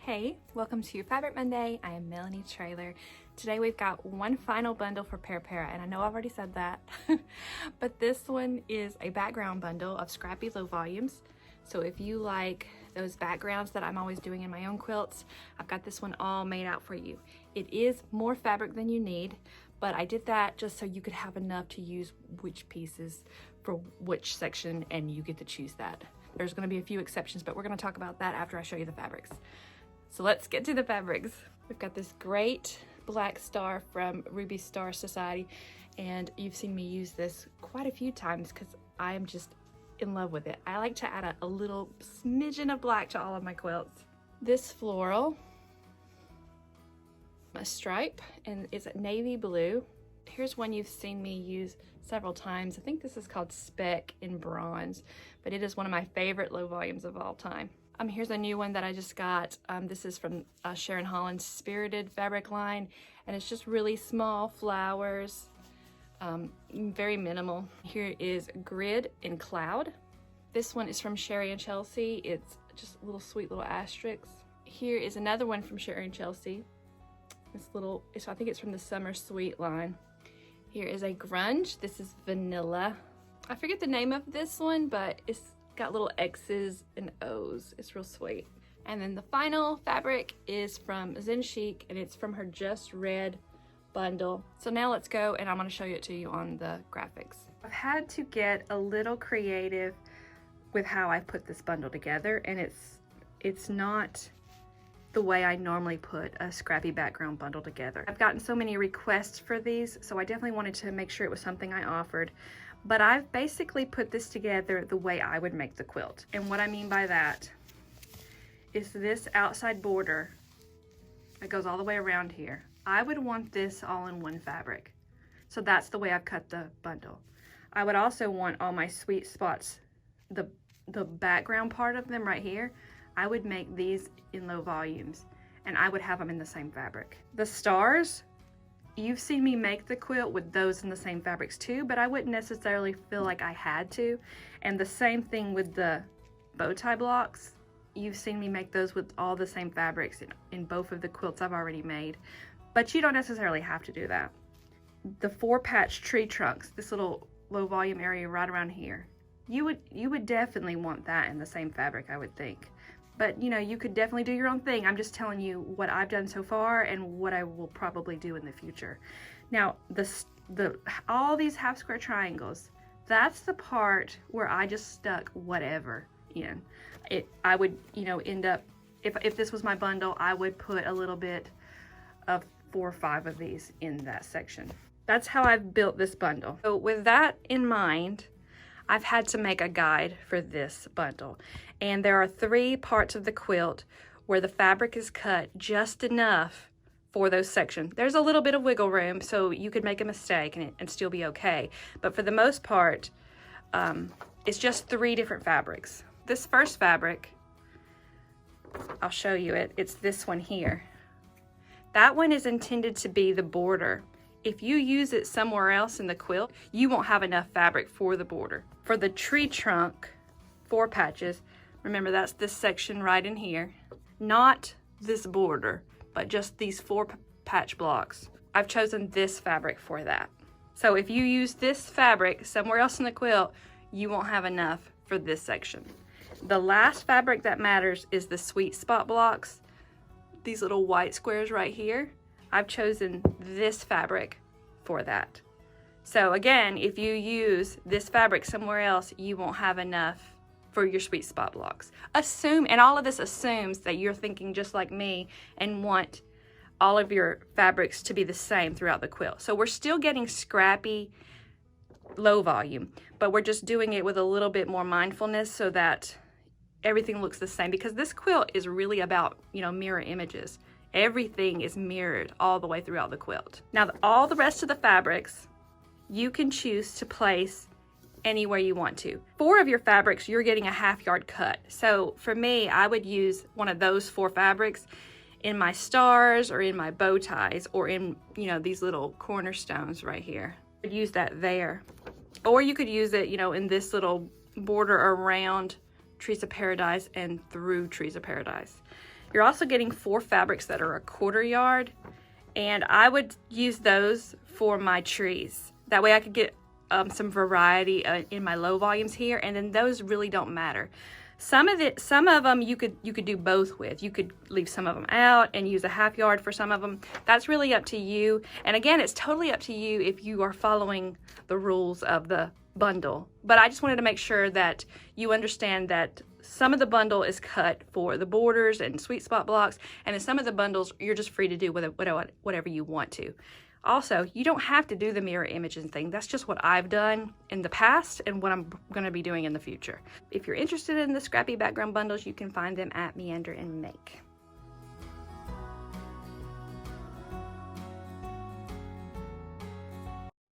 Hey, welcome to Fabric Monday. I am Melanie Traylor. Today we've got one final bundle for Para, and I know I've already said that, but this one is a background bundle of Scrappy low volumes. So if you like those backgrounds that I'm always doing in my own quilts, I've got this one all made out for you. It is more fabric than you need, but I did that just so you could have enough to use which pieces for which section, and you get to choose that. There's going to be a few exceptions, but we're going to talk about that after I show you the fabrics. So let's get to the fabrics. We've got this great black star from Ruby Star Society, and you've seen me use this quite a few times because I am just in love with it. I like to add a little smidgen of black to all of my quilts. This floral, a stripe, and it's navy blue. Here's one you've seen me use several times. I think this is called Speck in Bronze, but it is one of my favorite low volumes of all time. Here's a new one that I just got. This is from Sharon Holland's Spirited fabric line, and it's just really small flowers, very minimal. Here is Grid in Cloud. This one is from Sherry and Chelsea. It's just little sweet little asterisks. Here is another one from Sherry and Chelsea. I think it's from the Summer Sweet line. Here is a Grunge. This is Vanilla. I forget the name of this one, but it's got little X's and O's. It's real sweet. And then the final fabric is from Zen Chic, and it's from her Just Red bundle. So now let's go, and I'm going to show it to you on the graphics. I've had to get a little creative with how I put this bundle together, and it's not the way I normally put a Scrappy background bundle together. I've gotten so many requests for these, so I definitely wanted to make sure it was something I offered. But I've basically put this together the way I would make the quilt. And what I mean by that is this outside border that goes all the way around here. I would want this all in one fabric. So that's the way I've cut the bundle. I would also want all my sweet spots, the background part of them right here, I would make these in low volumes, and I would have them in the same fabric. The stars, you've seen me make the quilt with those in the same fabrics too, but I wouldn't necessarily feel like I had to. And the same thing with the bow tie blocks. You've seen me make those with all the same fabrics in both of the quilts I've already made, but you don't necessarily have to do that. The 4-patch tree trunks, this little low volume area right around here, you would definitely want that in the same fabric, I would think. But you know, you could definitely do your own thing. I'm just telling you what I've done so far and what I will probably do in the future. Now, all these half square triangles, that's the part where I just stuck whatever in. I would, end up, if this was my bundle, I would put a little bit of 4 or 5 of these in that section. That's how I've built this bundle. So with that in mind, I've had to make a guide for this bundle. And there are 3 parts of the quilt where the fabric is cut just enough for those sections. There's a little bit of wiggle room, so you could make a mistake and still be okay. But for the most part, it's just 3 different fabrics. This first fabric, I'll show you it. It's this one here. That one is intended to be the border. If you use it somewhere else in the quilt, you won't have enough fabric for the border. For the tree trunk, 4 patches, remember that's this section right in here, not this border, but just these 4 patch blocks. I've chosen this fabric for that. So if you use this fabric somewhere else in the quilt, you won't have enough for this section. The last fabric that matters is the sweet spot blocks, these little white squares right here. I've chosen this fabric for that. So again, if you use this fabric somewhere else, you won't have enough for your sweet spot blocks. And all of this assumes that you're thinking just like me and want all of your fabrics to be the same throughout the quilt. So we're still getting Scrappy low volume, but we're just doing it with a little bit more mindfulness so that everything looks the same, because this quilt is really about, mirror images. Everything is mirrored all the way throughout the quilt. Now, all the rest of the fabrics, you can choose to place anywhere you want to. 4 of your fabrics, you're getting a 1/2 yard cut. So for me, I would use one of those 4 fabrics in my stars or in my bow ties or in, these little cornerstones right here. I would use that there. Or you could use it, in this little border around Trees of Paradise and through Trees of Paradise. You're also getting 4 fabrics that are 1/4 yard, and I would use those for my trees. That way I could get some variety in my low volumes here, and then those really don't matter. Some of them you could do both with. You could leave some of them out and use a 1/2 yard for some of them. That's really up to you. And again, it's totally up to you if you are following the rules of the bundle. But I just wanted to make sure that you understand that some of the bundle is cut for the borders and sweet spot blocks, and in some of the bundles you're just free to do whatever you want to. Also, you don't have to do the mirror imaging thing. That's just what I've done in the past and what I'm going to be doing in the future. If you're interested in the Scrappy background bundles, you can find them at Meander and Make.